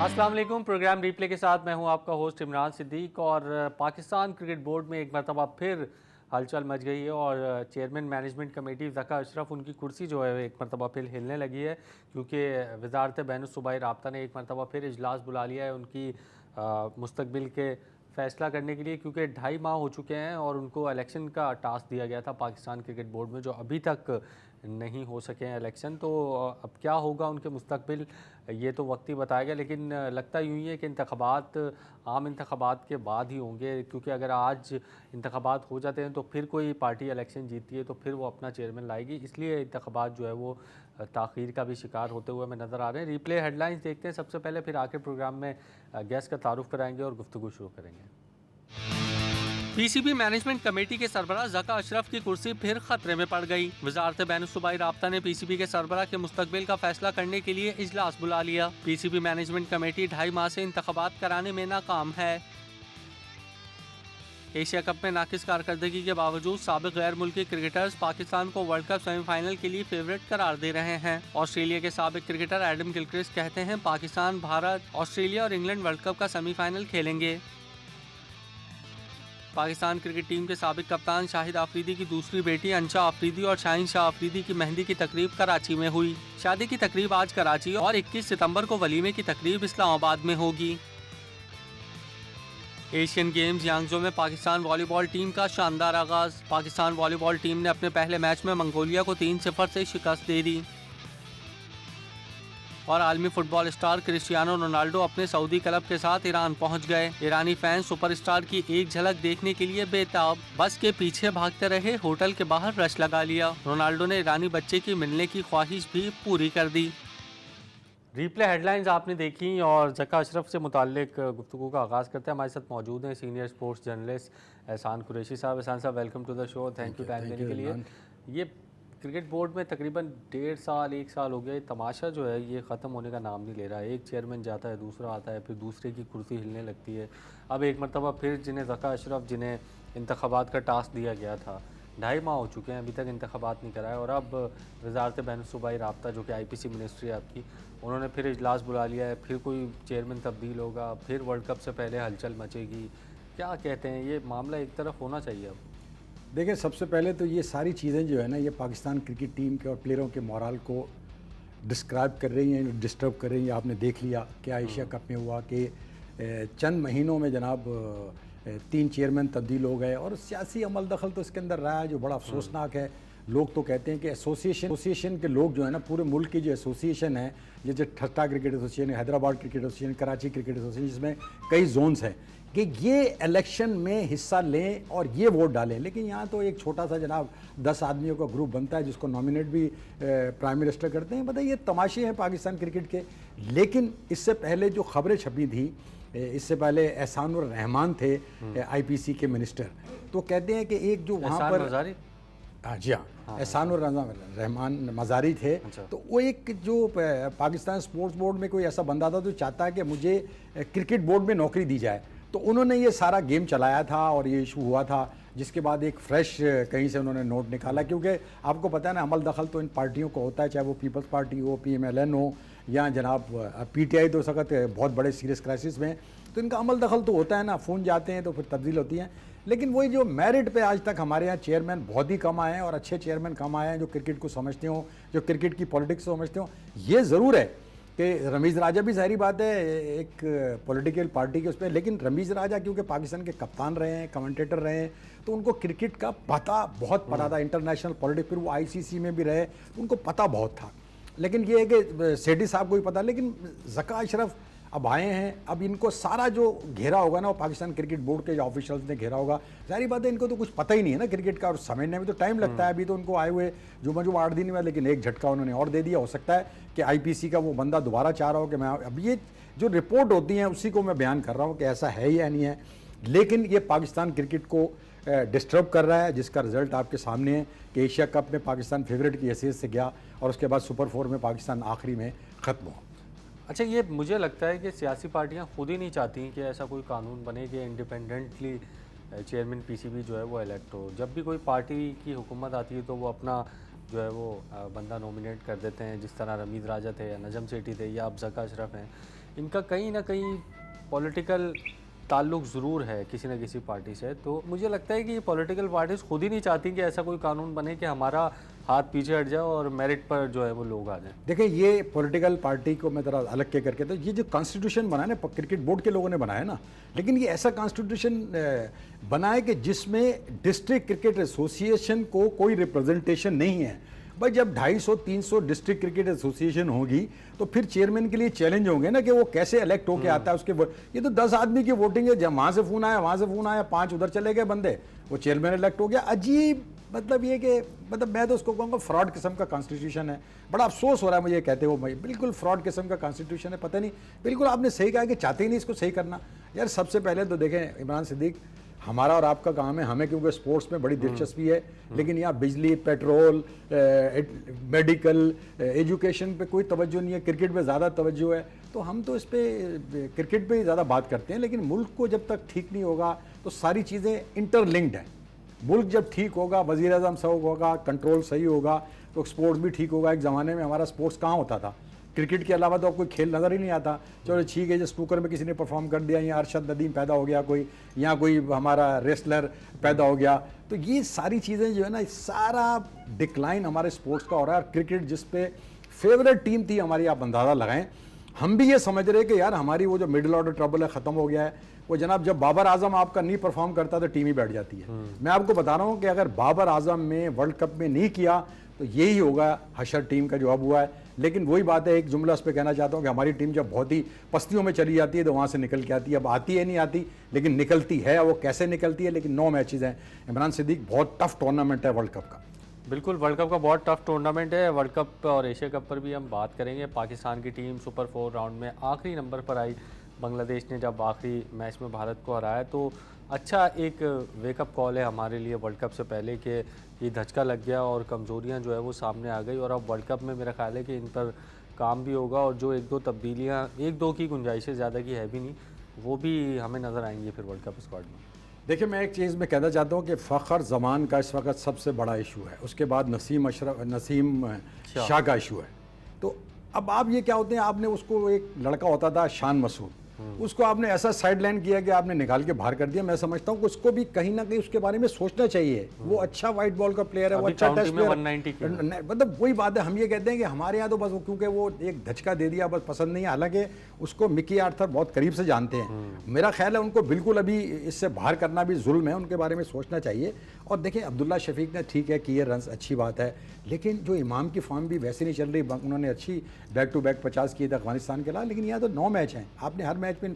अस्सलाम वालेकुम। Programme replay के साथ मैं हूं आपका होस्ट इमरान सिद्दीक। और पाकिस्तान क्रिकेट बोर्ड में एक मरतबा फिर हलचल मच गई है और chairman management committee Zaka Ashraf, उनकी कुर्सी जो है एक मरतबा फिर हिलने लगी है, क्योंकि वजारत बैनुल-सूबाई राब्ता ने एक मरतबा फिर इजलास बुला लिया है उनकी मुस्तकबिल के फ़ैसला करने के लिए, क्योंकि 2.5 माह हो चुके हैं और उनको इलेक्शन का टास्क दिया गया था पाकिस्तान क्रिकेट बोर्ड में, जो अभी तक नहीं हो सके हैं इलेक्शन। तो अब क्या होगा उनके मुस्तकबिल, ये तो वक्त ही बताएगा। लेकिन लगता यूँ ही है कि इंतख़ाबात आम इंतख़ाबात के बाद ही होंगे, क्योंकि अगर आज इंतख़ाबात हो जाते हैं तो फिर कोई पार्टी इलेक्शन जीतती है तो फिर वो अपना चेयरमैन लाएगी, इसलिए इंतख़ाबात जो है वो ताख़ीर का भी शिकार होते हुए हमें नज़र आ रहे हैं। रिप्ले हेडलाइंस देखते हैं सबसे पहले, फिर आखिर प्रोग्राम में गेस्ट का तारुफ कराएंगे और गुफ्तगू शुरू करेंगे। पीसीबी मैनेजमेंट कमेटी के सरबराह ज़का अशरफ की कुर्सी फिर खतरे में पड़ गई। वजारत बैनुल-सूबाई राब्ता ने पीसीबी के सरबराह के मुस्तकबिल का फैसला करने के लिए इजलास बुला लिया। पीसीबी मैनेजमेंट कमेटी 2.5 माह से इंतखाबात कराने में नाकाम है। एशिया कप में नाकिस कारकर्दगी के बावजूद साबिक गैर मुल्की क्रिकेटर्स पाकिस्तान को वर्ल्ड कप सेमीफाइनल के लिए फेवरेट करार दे रहे हैं। ऑस्ट्रेलिया के साबिक क्रिकेटर एडम गिलक्रिस्ट कहते हैं पाकिस्तान, भारत, ऑस्ट्रेलिया और इंग्लैंड वर्ल्ड कप का सेमीफाइनल खेलेंगे। पाकिस्तान क्रिकेट टीम के साबिक कप्तान शाहिद आफरीदी की दूसरी बेटी अंशा आफरीदी और शाहीन शाह आफरीदी की मेहंदी की तकरीब कराची में हुई। शादी की तकरीब आज कराची और 21 सितंबर को वलीमे की तकरीब इस्लामाबाद में होगी। एशियन गेम्स यांगजो में पाकिस्तान वॉलीबॉल टीम का शानदार आगाज। पाकिस्तान वॉलीबॉल टीम ने अपने पहले मैच में मंगोलिया को 3-0 से शिकस्त दे दी। और आलमी फुटबॉल स्टार क्रिस्टियानो रोनाल्डो अपने सऊदी क्लब के साथ ईरान पहुंच गए। ईरानी फैंस सुपरस्टार की एक झलक देखने के लिए बेताब, बस के पीछे भागते रहे, होटल के बाहर रश लगा लिया। रोनाल्डो ने ईरानी बच्चे की मिलने की ख्वाहिश भी पूरी कर दी। रिप्ले हेडलाइंस आपने देखी और ज़का अशरफ से मुताल्लिक गुफ्तगू का आगाज़ करते हैं। हमारे साथ मौजूद हैं सीनियर स्पोर्ट्स जर्नलिस्ट एहसान Qureshi Sahab. Ehsan Sahab, welcome to the show, thank you time देने के लिए। ये क्रिकेट बोर्ड में तकरीबन 1.5 साल 1 साल हो गया, ये तमाशा जो है ये ख़त्म होने का नाम नहीं ले रहा है। एक चेयरमैन जाता है, दूसरा आता है, फिर दूसरे की कुर्सी हिलने लगती है। अब एक मरतबा फिर जिन्हें ज़का अशरफ, जिन्हें इंतख़ाबात का टास्क दिया गया था, 2.5 माह हो चुके हैं, अभी तक इंतख़ाबात नहीं कराए। और अब वजारत बैनुल-सूबाई राब्ता, जो कि IPC मिनिस्ट्री है आपकी, उन्होंने फिर इजलास बुला लिया है, फिर कोई चेयरमैन तब्दील होगा, फिर वर्ल्ड कप से पहले हलचल मचेगी। क्या कहते हैं, ये मामला एक तरफ होना चाहिए अब? देखिए, सबसे पहले तो ये सारी चीज़ें जो है ना, ये पाकिस्तान क्रिकेट टीम के और प्लेयरों के मोराल को डिस्क्राइब कर रही हैं, डिस्टर्ब कर रही हैं। आपने देख लिया क्या एशिया कप में हुआ कि चंद महीनों में जनाब 3 चेयरमैन तब्दील हो गए और सियासी अमल दखल तो इसके अंदर रहा है, जो बड़ा अफसोसनाक है। लोग तो कहते हैं कि एसोसिएशन के लोग जो है ना, पूरे मुल्क की जो एसोसिएशन है, जैसे Thatta cricket association, Hyderabad cricket association, Karachi cricket association, जिसमें कई जोन्स हैं, कि ये इलेक्शन में हिस्सा लें और ये वोट डालें। लेकिन यहाँ तो एक छोटा सा जनाब 10 आदमियों का ग्रुप बनता है, जिसको नॉमिनेट भी प्राइम मिनिस्टर करते हैं। बताइए, ये तमाशे हैं पाकिस्तान क्रिकेट के। लेकिन इससे पहले जो खबरें छपी थी, इससे पहले एहसानुर रहमान थे IPC के मिनिस्टर, तो कहते हैं कि एक जो वहाँ पर, हाँ जी हाँ, एहसानुर रहमान मज़ारी थे। अच्छा। तो वो एक जो पाकिस्तान स्पोर्ट्स बोर्ड में कोई ऐसा बंदा था जो चाहता है कि मुझे क्रिकेट बोर्ड में नौकरी दी जाए, तो उन्होंने ये सारा गेम चलाया था और ये इशू हुआ था। जिसके बाद एक फ्रेश कहीं से उन्होंने नोट निकाला, क्योंकि आपको पता है ना, अमल दखल तो इन पार्टियों को होता है, चाहे वो पीपल्स पार्टी हो, PMLN हो, या जनाब PTI, तो सख्त बहुत बड़े सीरियस क्राइसिस में, तो इनका अमल दखल तो होता है ना, फ़ोन जाते हैं तो फिर तब्दील होती हैं। लेकिन वही जो मेरिट पे आज तक हमारे यहाँ चेयरमैन बहुत ही कम आए हैं, और अच्छे चेयरमैन कम आए हैं जो क्रिकेट को समझते हो, जो क्रिकेट की पॉलिटिक्स को समझते हो। ये ज़रूर है कि रमीज़ राजा भी, ज़ाहिर बात है, एक पॉलिटिकल पार्टी के उस पर, लेकिन रमीज़ राजा क्योंकि पाकिस्तान के कप्तान रहे हैं, कमेंटेटर रहे हैं, तो उनको क्रिकेट का पता बहुत पता था, इंटरनेशनल पॉलिटिक्स, फिर वो ICC में भी रहे, तो उनको पता बहुत था। लेकिन ये है कि सेठी साहब को भी पता। लेकिन ज़का अशरफ अब आए हैं, अब इनको सारा जो घेरा होगा ना, वो पाकिस्तान क्रिकेट बोर्ड के जो ऑफिशियल्स ने घेरा होगा। जाहिर बात है, इनको तो कुछ पता ही नहीं है ना क्रिकेट का, और समझने में तो टाइम लगता है। अभी तो उनको आए हुए जो 8 दिन में, लेकिन एक झटका उन्होंने और दे दिया। हो सकता है कि IPC का वो बंदा दोबारा चाह रहा हो कि मैं, अब ये जो रिपोर्ट होती हैं उसी को मैं बयान कर रहा हूँ कि ऐसा है या नहीं है। लेकिन ये पाकिस्तान क्रिकेट को डिस्टर्ब कर रहा है, जिसका रिजल्ट आपके सामने है कि एशिया कप में पाकिस्तान फेवरेट की हैसियत से गया और उसके बाद सुपर 4 में पाकिस्तान आखिरी में ख़त्म हुआ। अच्छा, ये मुझे लगता है कि सियासी पार्टियां खुद ही नहीं चाहती कि ऐसा कोई कानून बने कि इंडिपेंडेंटली चेयरमैन PCB जो है वो इलेक्ट हो। जब भी कोई पार्टी की हुकूमत आती है तो वो अपना जो है वो बंदा नॉमिनेट कर देते हैं, जिस तरह रमीज़ राजा थे या नजम सेठी थे या अब ज़का अशरफ हैं। इनका कहीं ना कहीं पॉलिटिकल ताल्लुक ज़रूर है किसी न किसी पार्टी से। तो मुझे लगता है कि ये पॉलिटिकल पार्टीज खुद ही नहीं चाहती कि ऐसा कोई कानून बने कि हमारा हाथ पीछे हट जाए और मेरिट पर जो है वो लोग आ जाए। देखिए, ये पॉलिटिकल पार्टी को मैं ज़रा अलग के करके, तो ये जो कॉन्स्टिट्यूशन बना है ना, क्रिकेट बोर्ड के लोगों ने बनाया ना, लेकिन ये ऐसा कॉन्स्टिट्यूशन बना है कि जिसमें डिस्ट्रिक्ट क्रिकेट एसोसिएशन को कोई रिप्रेजेंटेशन नहीं है। भाई जब 250-300 डिस्ट्रिक्ट क्रिकेट एसोसिएशन होगी तो फिर चेयरमैन के लिए चैलेंज होंगे ना कि वो कैसे इलेक्ट होके आता है उसके ये तो 10 आदमी की वोटिंग है, जब वहाँ से फ़ोन आया, वहाँ से फ़ोन आया, 5 उधर चले गए बंदे, वो चेयरमैन इलेक्ट हो गया। अजीब, मतलब ये कि मतलब मैं तो उसको कहूँगा फ्रॉड किस्म का कॉन्स्टिट्यूशन है। बड़ा अफसोस हो रहा है मुझे कहते हुए, भाई बिल्कुल फ्रॉड किस्म का कॉन्स्टिट्यूशन है। पता नहीं, बिल्कुल आपने सही कहा कि चाहते ही नहीं इसको सही करना। यार सबसे पहले तो देखें इमरान सिद्दीक, हमारा और आपका काम है, हमें क्योंकि स्पोर्ट्स में बड़ी दिलचस्पी है, लेकिन यहाँ बिजली, पेट्रोल, मेडिकल, एजुकेशन पे कोई तवज्जो नहीं है, क्रिकेट पे ज़्यादा तवज्जो है। तो हम तो इस पे क्रिकेट पे ही ज़्यादा बात करते हैं, लेकिन मुल्क को जब तक ठीक नहीं होगा तो सारी चीज़ें इंटरलिंक्ड हैं। मुल्क जब ठीक होगा, वज़ीर आज़म सही होगा, कंट्रोल सही होगा, तो स्पोर्ट्स भी ठीक होगा। एक ज़माने में हमारा स्पोर्ट्स कहाँ होता था, क्रिकेट के अलावा तो कोई खेल नज़र ही नहीं आता। चलो ठीक है, जो स्नूकर में किसी ने परफॉर्म कर दिया, या अरशद नदीम पैदा हो गया कोई, या कोई हमारा रेसलर पैदा हो गया, तो ये सारी चीज़ें जो है ना, सारा डिक्लाइन हमारे स्पोर्ट्स का हो रहा है। क्रिकेट जिस पे फेवरेट टीम थी हमारी, आप अंदाज़ा लगाएं, हम भी ये समझ रहे कि यार हमारी वो जो मिडिल ऑर्डर ट्रबल है ख़त्म हो गया है। वो जनाब जब बाबर आजम आपका नहीं परफॉर्म करता तो टीम ही बैठ जाती है। मैं आपको बता रहा हूँ कि अगर बाबर आजम में वर्ल्ड कप में नहीं किया तो यही होगा हशर टीम का जो अब हुआ है। लेकिन वही बात है, एक जुमला उस पर कहना चाहता हूँ कि हमारी टीम जब बहुत ही पस्तियों में चली जाती है तो वहाँ से निकल के आती है। अब आती है नहीं आती, लेकिन निकलती है। वो कैसे निकलती है, लेकिन 9 मैचेज़ हैं इमरान सिद्दीक, बहुत टफ टूर्नामेंट है वर्ल्ड कप का। बिल्कुल, वर्ल्ड कप का बहुत टफ टूर्नामेंट है। वर्ल्ड कप और एशिया कप पर भी हम बात करेंगे। पाकिस्तान की टीम सुपर 4 राउंड में आखिरी नंबर पर आई। बांग्लादेश ने जब आखिरी मैच में भारत को हराया तो अच्छा एक वेकअप कॉल है हमारे लिए वर्ल्ड कप से पहले कि ये धचका लग गया और कमज़ोरियाँ जो है वो सामने आ गई। और अब वर्ल्ड कप में मेरा ख्याल है कि इन पर काम भी होगा, और जो 1-2 तब्दीलियाँ, 1-2 की गुंजाइशें, ज़्यादा की है भी नहीं, वो भी हमें नज़र आएंगी फिर वर्ल्ड कप स्क्वाड में। देखिए, मैं एक चीज़ में कहना चाहता हूँ कि फ़ख्र ज़मान का इस वक्त सबसे बड़ा इशू है, उसके बाद नसीम शाह का इशू है। तो अब आप ये क्या होते हैं, आपने उसको, एक लड़का होता था शान मसूद, उसको आपने ऐसा साइड लाइन किया कि आपने निकाल के बाहर कर दिया। मैं समझता हूँ कि उसको भी कहीं ना कहीं उसके बारे में सोचना चाहिए। वो अच्छा वाइट बॉल का प्लेयर है, वो अच्छा टेस्ट प्लेयर, मतलब वही बात है। हम ये कहते हैं कि हमारे यहाँ तो बस क्योंकि वो एक धचका दे दिया बस पसंद नहीं है, हालांकि उसको मिकी आर्थर बहुत करीब से जानते हैं। मेरा ख्याल है उनको बिल्कुल अभी इससे बाहर करना भी जुल्म है, उनके बारे में सोचना चाहिए। और देखिए, अब्दुल्ला शफीक ने ठीक है किए रन्स, अच्छी बात है, लेकिन जो इमाम की फॉर्म भी वैसे नहीं चल रही। उन्होंने अच्छी बैक टू बैक 50 किए थे अफगानिस्तान के खिलाफ, लेकिन यहाँ तो 9 मैच हैं, आपने हर मैच में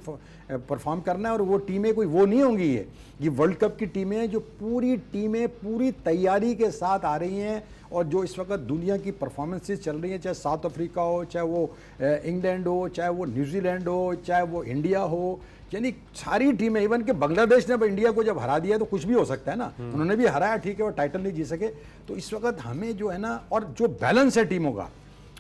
परफॉर्म करना है। और वो टीमें कोई वो नहीं होंगी, ये वर्ल्ड कप की टीमें जो पूरी टीमें पूरी तैयारी के साथ आ रही हैं, और जो इस वक्त दुनिया की परफॉर्मेंसेस चल रही हैं, चाहे साउथ अफ्रीका हो, चाहे वो इंग्लैंड हो, चाहे वो न्यूजीलैंड हो, चाहे वो इंडिया हो, यानी सारी टीमें, इवन कि बांग्लादेश ने इंडिया को जब हरा दिया तो कुछ भी हो सकता है ना, उन्होंने भी हराया, ठीक है, वो टाइटल नहीं जीत सके। तो इस वक्त हमें जो है ना, और जो बैलेंस है टीमों का,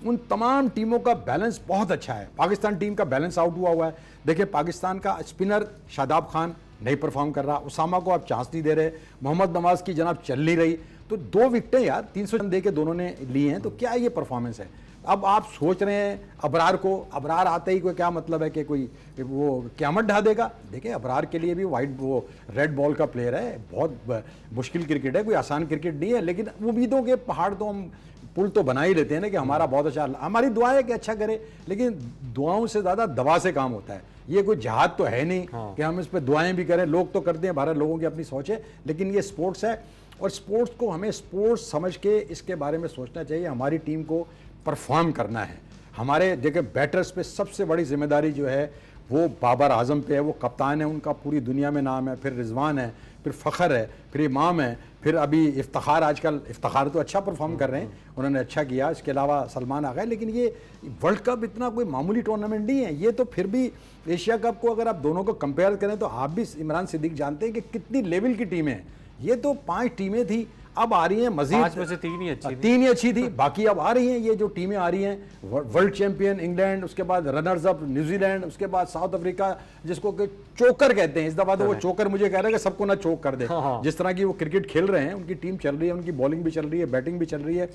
उन तमाम टीमों का बैलेंस बहुत अच्छा है। पाकिस्तान टीम का बैलेंस आउट हुआ है। देखिए, पाकिस्तान का स्पिनर शादाब खान नहीं परफॉर्म कर रहा, उसामा को आप चांस नहीं दे रहे, मोहम्मद नवाज की जनाब चल नहीं रही, तो 2 विकेटें यार 300 रन दे के दोनों ने ली हैं, तो क्या ये परफॉर्मेंस है। अब आप सोच रहे हैं अबरार आते ही कोई क्या मतलब है कि कोई वो क़यामत ढा देगा। देखिए, अबरार के लिए भी वो रेड बॉल का प्लेयर है, बहुत मुश्किल क्रिकेट है, कोई आसान क्रिकेट नहीं है, लेकिन उम्मीदों के पहाड़ तो हम पुल तो बना ही लेते हैं ना कि हमारा बहुत अच्छा, हमारी दुआ है कि अच्छा करे, लेकिन दुआओं से ज़्यादा दवा से काम होता है। ये कोई जहाद तो है नहीं कि हम इस पर दुआएं भी करें, लोग तो करते हैं, भारत लोगों की अपनी सोच है, लेकिन ये स्पोर्ट्स है, और स्पोर्ट्स को हमें स्पोर्ट्स समझ के इसके बारे में सोचना चाहिए। हमारी टीम को परफॉर्म करना है। हमारे देखिए बैटर्स पे सबसे बड़ी जिम्मेदारी जो है वो बाबर आजम पे है, वो कप्तान है, उनका पूरी दुनिया में नाम है, फिर रिजवान है, फिर फ़ख्र है, फिर इमाम है, फिर अभी इफ्तिखार, आजकल इफ्तिखार तो अच्छा परफॉर्म कर रहे हैं, उन्होंने अच्छा किया, इसके अलावा सलमान आ गए। लेकिन ये वर्ल्ड कप इतना कोई मामूली टूर्नामेंट नहीं है, ये तो फिर भी एशिया कप को अगर आप दोनों को कंपेयर करें तो आप भी इमरान सिद्दीक जानते हैं कि कितनी लेवल की टीमें हैं। ये तो 5 टीमें थी, अब आ रही हैं मजीद, 5 में से 3 ही अच्छी थी, बाकी अब आ रही हैं। ये जो टीमें आ रही हैं, वर्ल्ड चैंपियन इंग्लैंड, उसके बाद रनर्स अप न्यूजीलैंड, उसके बाद साउथ अफ्रीका, जिसको कि चोकर कहते हैं। इस दफा तो वो चोकर मुझे कह रहा है कि सबको ना चोक कर दे। जिस तरह की वो क्रिकेट खेल रहे हैं, उनकी टीम चल रही है, उनकी बॉलिंग भी चल रही है, बैटिंग भी चल रही है,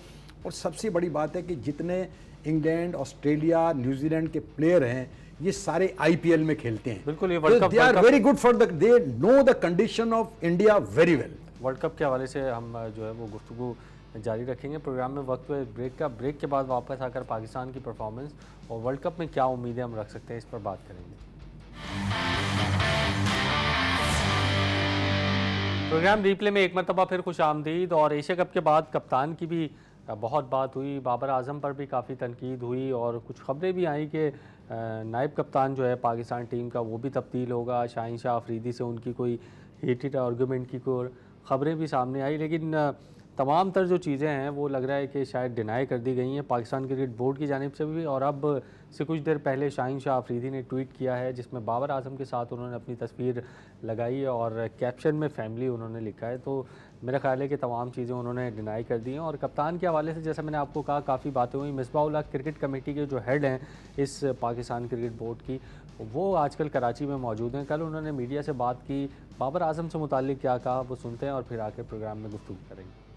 और सबसे बड़ी बात है कि जितने इंग्लैंड, ऑस्ट्रेलिया, न्यूजीलैंड के प्लेयर हैं ये सारे आईपीएल में खेलते हैं। बिल्कुल, ये world cup they are very good for the, they know the condition of India very well. World cup के हवाले से हम जो है वो गुफ्तगू जारी रखेंगे। प्रोग्राम में वक्त हुए ब्रेक का, ब्रेक के बाद वापस आकर पाकिस्तान की परफॉर्मेंस और वर्ल्ड कप में क्या उम्मीदें हम रख सकते हैं, इस पर बात करेंगे। प्रोग्राम रिप्ले में एक मरतबा फिर खुश आमदीद। और एशिया कप के बाद कप्तान की भी बहुत बात हुई, बाबर आजम पर भी काफ़ी तनकीद हुई और कुछ खबरें भी आई कि नायब कप्तान जो है पाकिस्तान टीम का वो भी तब्दील होगा। शाहीन शाह अफरीदी से उनकी कोई हीटेड आर्गूमेंट की कोई खबरें भी सामने आई, लेकिन तमाम तर जो चीज़ें हैं वो लग रहा है कि शायद डिनाई कर दी गई हैं पाकिस्तान क्रिकेट बोर्ड की जानिब से भी। और अब से कुछ देर पहले शाहीन शाह अफरीदी ने ट्वीट किया है जिसमें बाबर आजम के साथ उन्होंने अपनी तस्वीर लगाई है और कैप्शन में फैमिली उन्होंने लिखा है। तो मेरा ख्याल है कि तमाम चीज़ें उन्होंने डिनाई कर दी हैं। और कप्तान के हवाले से जैसा मैंने आपको कहा, काफ़ी बातें हुई। मिसबाह-उल हक क्रिकेट कमेटी के जो हेड हैं इस पाकिस्तान क्रिकेट बोर्ड की, वो आजकल कराची में मौजूद हैं। कल उन्होंने मीडिया से बात की, बाबर आजम से मुताल्लिक क्या कहा वो सुनते हैं और फिर आके प्रोग्राम में गुफ्तगू करेंगे।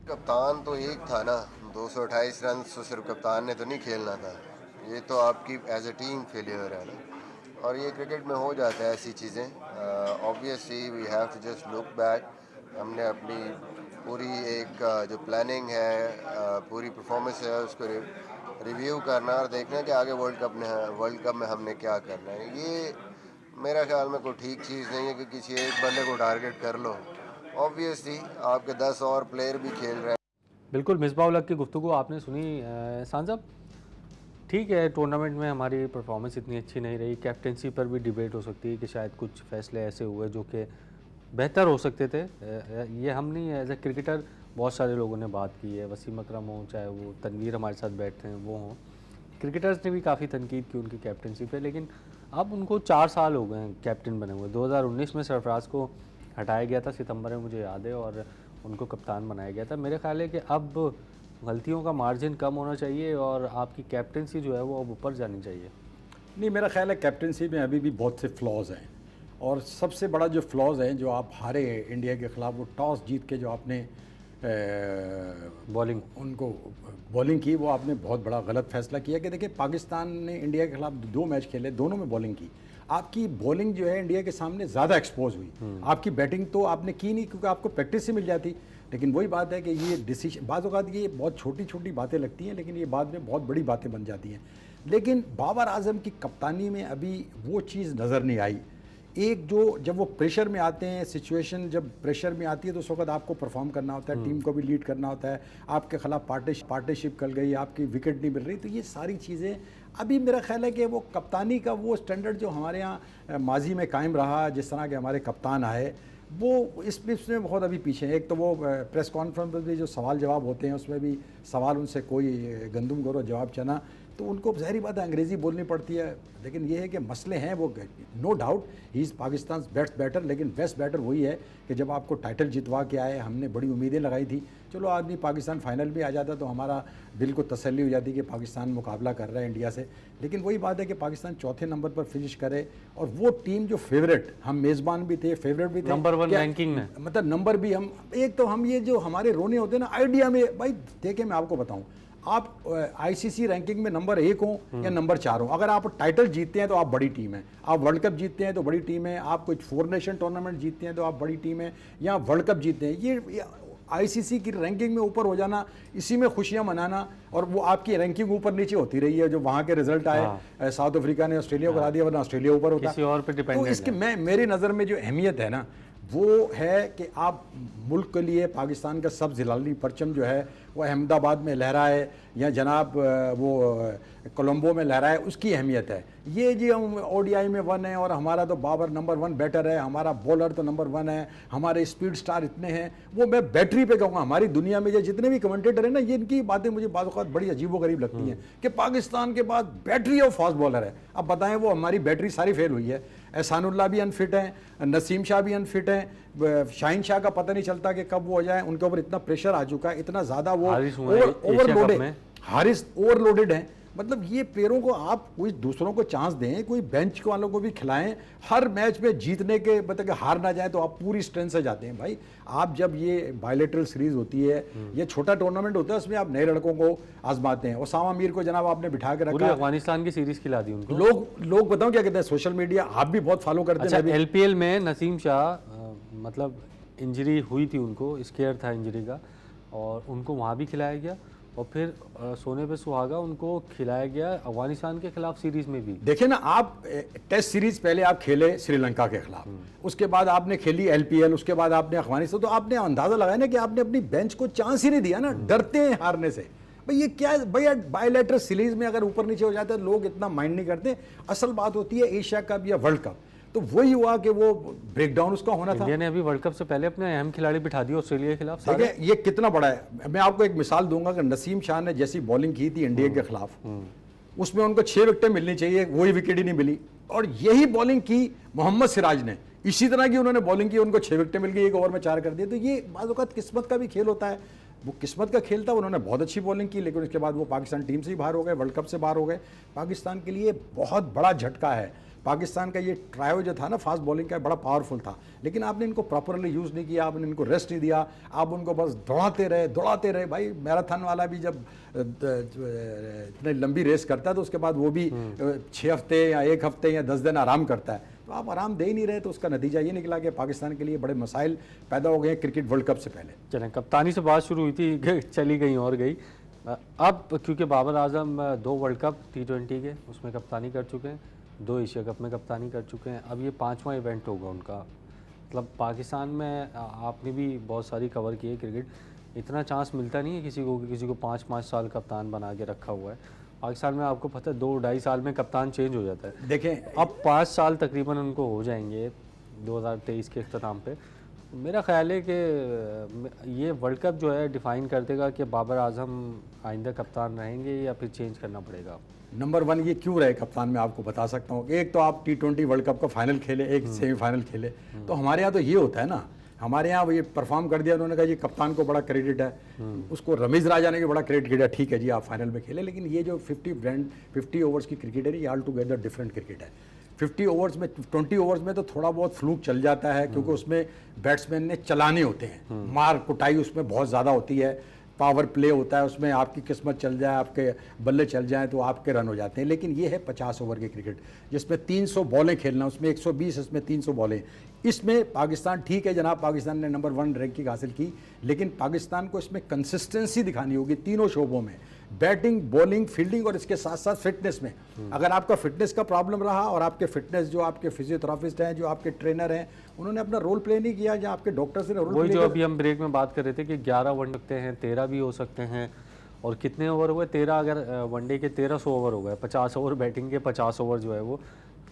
कप्तान तो एक था ना, 228 रन तो सिर्फ कप्तान ने तो नहीं खेलना था, ये तो आपकी एज ए टीम फेलियर है ना। और ये क्रिकेट में हो जाता है ऐसी चीज़ें। Obviously we have to just look back. हमने अपनी पूरी एक जो प्लानिंग है, पूरी परफॉर्मेंस है, उसको रिव्यू करना और देखना कि आगे वर्ल्ड कप में हमने क्या करना है। ये मेरा ख्याल में कोई ठीक चीज़ नहीं है कि किसी एक बंदे को टारगेट कर लो। ऑब्वियसली आपके 10 और प्लेयर भी खेल रहे हैं। बिल्कुल, मिसबाह-उल हक की गुफ्तगू आपने सुनी। साहब साहब, ठीक है, टूर्नामेंट में हमारी परफॉर्मेंस इतनी अच्छी नहीं रही, कैप्टनसी पर भी डिबेट हो सकती है कि शायद कुछ फैसले ऐसे हुए जो कि बेहतर हो सकते थे। ये हम नहीं, एज ए क्रिकेटर बहुत सारे लोगों ने बात की है, वसीम अकरम हो, चाहे वो तनवीर हमारे साथ बैठते हैं वो हों, क्रिकेटर्स ने भी काफ़ी तनकीद की उनकी कैप्टनसी पे। लेकिन अब उनको 4 साल हो गए हैं कैप्टन बने हुए। 2019 में सरफराज को हटाया गया था, सितंबर में मुझे याद है, और उनको कप्तान बनाया गया था। मेरे ख्याल है कि अब गलतियों का मार्जिन कम होना चाहिए और आपकी कैप्टनसी जो है वो अब ऊपर जानी चाहिए। नहीं, मेरा ख्याल है कैप्टनसी में अभी भी बहुत से फ्लॉज हैं और सबसे बड़ा जो फ्लॉज है जो आप हारे इंडिया के ख़िलाफ़, वो टॉस जीत के जो आपने बॉलिंग उनको बॉलिंग की, वो आपने बहुत बड़ा गलत फैसला किया। कि देखिए, पाकिस्तान ने इंडिया के खिलाफ 2 मैच खेले, दोनों में बॉलिंग की। आपकी बॉलिंग जो है इंडिया के सामने ज़्यादा एक्सपोज हुई। आपकी बैटिंग तो आपने की नहीं क्योंकि आपको प्रैक्टिस से मिल जाती। लेकिन वही बात है कि ये डिसीजन, बाज़ औक़ात ये बहुत छोटी छोटी बातें लगती हैं लेकिन ये बाद में बहुत बड़ी बातें बन जाती हैं। लेकिन बाबर आजम की कप्तानी में अभी वो चीज़ नज़र नहीं आई। एक जो जब वो प्रेशर में आते हैं, सिचुएशन जब प्रेशर में आती है तो उस वक्त आपको परफॉर्म करना होता है, टीम को भी लीड करना होता है। आपके खिलाफ पार्टनरशिप कल गई, आपकी विकेट नहीं मिल रही, तो ये सारी चीज़ें अभी मेरा ख्याल है कि वो कप्तानी का वो स्टैंडर्ड जो हमारे यहाँ माजी में कायम रहा, जिस तरह के हमारे कप्तान आए, वो इसमें बहुत अभी पीछे है। एक तो वो प्रेस कॉन्फ्रेंस में भी जो सवाल जवाब होते हैं उसमें भी सवाल उनसे कोई गंदुम गोरो जवाब चना, तो उनको ज़ाहिर बात है अंग्रेज़ी बोलनी पड़ती है। लेकिन ये है कि मसले हैं वो, no doubt he is Pakistan best batter, लेकिन बेस्ट बैटर वही है कि जब आपको टाइटल जितवा के आए, हमने बड़ी उम्मीदें लगाई थी, चलो आदमी पाकिस्तान फाइनल भी आ जाता तो हमारा दिल को तसल्ली हो जाती कि पाकिस्तान मुकाबला कर रहा है इंडिया से। लेकिन वही बात है कि पाकिस्तान चौथे नंबर पर फिनिश करे और वो टीम जो फेवरेट, हम मेज़बान भी थे, फेवरेट भी थे, नंबर 1 रैंकिंग में, मतलब नंबर भी हम, एक तो हम ये जो हमारे रोने होते हैं ना आइडिया में, भाई देखें मैं आपको बताऊं, आप आईसीसी रैंकिंग में नंबर 1 हो या नंबर 4 हो, अगर आप टाइटल जीतते हैं तो आप बड़ी टीम है, आप वर्ल्ड कप जीतते हैं तो बड़ी टीम है, आप कोई 4 नेशन टूर्नामेंट जीतते हैं तो आप बड़ी टीम है, या वर्ल्ड कप जीतते हैं, ये आईसीसी की रैंकिंग में ऊपर हो जाना, इसी में खुशियां मनाना, और वो आपकी रैंकिंग ऊपर नीचे होती रही है। जो वहाँ के रिजल्ट आए, साउथ अफ्रीका ने ऑस्ट्रेलिया को हरा दिया, वरना ऑस्ट्रेलिया ऊपर होता, किसी और पे डिपेंडेंट तो इसके मेरी नज़र में जो अहमियत है ना वो है कि आप मुल्क के लिए पाकिस्तान का सब जिलाली परचम जो है वो अहमदाबाद में लहराए या जनाब वो कोलंबो में लहराए, उसकी अहमियत है। ये जी हम ओडीआई में 1 है और हमारा तो बाबर नंबर 1 बैटर है, हमारा बॉलर तो नंबर 1 है, हमारे स्पीड स्टार इतने हैं, वो मैं बैटरी पे कहूँगा। हमारी दुनिया में जो जितने भी कमेंटेटर हैं ना, ये इनकी बातें मुझे बाज़ औक़ात बड़ी अजीबोगरीब लगती हैं कि पाकिस्तान के पास बैटरी और फास्ट बॉलर है। अब बताएं, वो हमारी बैटरी सारी फेल हुई है। एहसानुल्लाह भी अनफिट हैं, नसीम शाह भी अनफिट हैं, शाहीन शाह का पता नहीं चलता कि कब वो हो जाए, उनके ऊपर इतना प्रेशर आ चुका है, इतना ज़्यादा वो ओवरलोडेड, हारिस ओवरलोडेड हैं। मतलब ये प्लेयरों को आप कोई दूसरों को चांस दें, कोई बेंच वालों को भी खिलाएं। हर मैच में जीतने के मतलब कि हार ना जाए तो आप पूरी स्ट्रेंथ से जाते हैं भाई। आप जब ये बायलैटरल सीरीज होती है, ये छोटा टूर्नामेंट होता है, उसमें आप नए लड़कों को आजमाते हैं। ओसामा मीर को जनाब आपने बिठा के पूरी रखा, अफगानिस्तान की सीरीज खिला दी उनको। लोग बताओ क्या कहते हैं, सोशल मीडिया आप भी बहुत फॉलो करते अच्छा, हैं। एलपीएल में नसीम शाह मतलब इंजरी हुई थी उनको, स्केयर था इंजरी का, और उनको वहाँ भी खिलाया गया, और फिर सोने पे सुहागा उनको खिलाया गया अफगानिस्तान के खिलाफ सीरीज में भी। देखिए ना, आप टेस्ट सीरीज पहले आप खेले श्रीलंका के खिलाफ, उसके बाद आपने खेली एलपीएल, उसके बाद आपने अफगानिस्तान, तो आपने अंदाजा लगाया ना कि आपने अपनी बेंच को चांस ही नहीं दिया ना, डरते हैं हारने से। भाई ये क्या है भैया, बायलैटरल सीरीज में अगर ऊपर नीचे हो जाता है लोग इतना माइंड नहीं करते। असल बात होती है एशिया कप या वर्ल्ड कप, तो वही हुआ कि वो ब्रेकडाउन उसका होना था। इंडिया ने अभी वर्ल्ड कप से पहले अपने अहम खिलाड़ी बिठा दिए ऑस्ट्रेलिया के खिलाफ। देखिए ये कितना बड़ा है। मैं आपको एक मिसाल दूंगा कि नसीम शाह ने जैसी बॉलिंग की थी इंडिया के खिलाफ, उसमें उनको 6 विकेटें मिलनी चाहिए, वही विकेट ही नहीं मिली। और यही बॉलिंग की मोहम्मद सिराज ने, इसी तरह की उन्होंने बॉलिंग की, उनको 6 विकेटें मिल गई, 1 ओवर में 4 कर दिए। तो ये बाज़ औक़ात किस्मत का भी खेल होता है। वो किस्मत का खेल था, उन्होंने बहुत अच्छी बॉलिंग की, लेकिन उसके बाद वो पाकिस्तान टीम से ही बाहर हो गए, वर्ल्ड कप से बाहर हो गए। पाकिस्तान के लिए बहुत बड़ा झटका है। पाकिस्तान का ये ट्रायो जो था ना फास्ट बॉलिंग का, बड़ा पावरफुल था, लेकिन आपने इनको प्रॉपरली यूज़ नहीं किया, आपने इनको रेस्ट नहीं दिया, आप उनको बस दौड़ाते रहे। भाई मैराथन वाला भी जब इतनी लंबी रेस करता है तो उसके बाद वो भी 6 हफ्ते या 1 हफ्ते या 10 दिन आराम करता है। तो आप आराम दे ही नहीं रहे, तो उसका नतीजा ये निकला कि पाकिस्तान के लिए बड़े मसाइल पैदा हो गए क्रिकेट वर्ल्ड कप से पहले। चलें, कप्तानी से बात शुरू हुई थी, चली गई और गई। अब क्योंकि Babar Azam 2 world cup T20 के उसमें कप्तानी कर चुके हैं, 2 एशिया कप में कप्तानी कर चुके हैं, अब ये 5वां इवेंट होगा उनका। मतलब पाकिस्तान में आपने भी बहुत सारी कवर की है क्रिकेट, इतना चांस मिलता नहीं है किसी को कि किसी को 5-5 साल कप्तान बना के रखा हुआ है। पाकिस्तान में आपको पता है 2-2.5 साल में कप्तान चेंज हो जाता है। देखें अब 5 साल तकरीबन उनको हो जाएंगे 2023 के अख्ताम पे। मेरा ख्याल है कि ये वर्ल्ड कप जो है डिफ़ाइन कर देगा कि बाबर आजम आइंदा कप्तान रहेंगे या फिर चेंज करना पड़ेगा। नंबर 1 ये क्यों रहे कप्तान, मैं आपको बता सकता हूँ। एक तो आप T20 वर्ल्ड कप का फाइनल खेले, एक सेमीफाइनल खेले, तो हमारे यहाँ तो ये होता है ना, हमारे यहाँ ये परफॉर्म कर दिया, उन्होंने कहा जी कप्तान को बड़ा क्रेडिट है, उसको रमीज़ राजा ने भी बड़ा क्रेडिट किया, ठीक है जी आप फाइनल में खेले। लेकिन ये जो 50 ओवर्स की क्रिकेट है, ये ऑल टुगेदर डिफरेंट क्रिकेट है। 50 ओवर्स में, 20 ओवर्स में तो थोड़ा बहुत फ्लूक चल जाता है, क्योंकि उसमें बैट्समैन ने चलाने होते हैं, मार कुटाई उसमें बहुत ज़्यादा होती है, पावर प्ले होता है उसमें, आपकी किस्मत चल जाए, आपके बल्ले चल जाएं तो आपके रन हो जाते हैं। लेकिन ये है 50 ओवर की क्रिकेट जिसमें 300 बॉलें खेलना, उसमें 120, इसमें 300 बॉलें। इसमें पाकिस्तान ठीक है जनाब, पाकिस्तान ने नंबर 1 रैंकिंग हासिल की, लेकिन पाकिस्तान को इसमें कंसिस्टेंसी दिखानी होगी तीनों शोबों में, बैटिंग, बॉलिंग, फील्डिंग और इसके साथ साथ फिटनेस में। अगर आपका फिटनेस का प्रॉब्लम रहा और आपके फिटनेस जो आपके फिजियोथेरापिस्ट हैं, जो आपके ट्रेनर हैं, उन्होंने अपना रोल प्ले नहीं किया, या आपके डॉक्टर से रोल वही प्ले जो अभी हम ब्रेक में बात कर रहे थे कि 11 वन सकते हैं, 13 भी हो सकते हैं, और कितने ओवर हुए 13, अगर वनडे के 1300 ओवर हो गए, 50 ओवर बैटिंग के, 50 ओवर जो है वो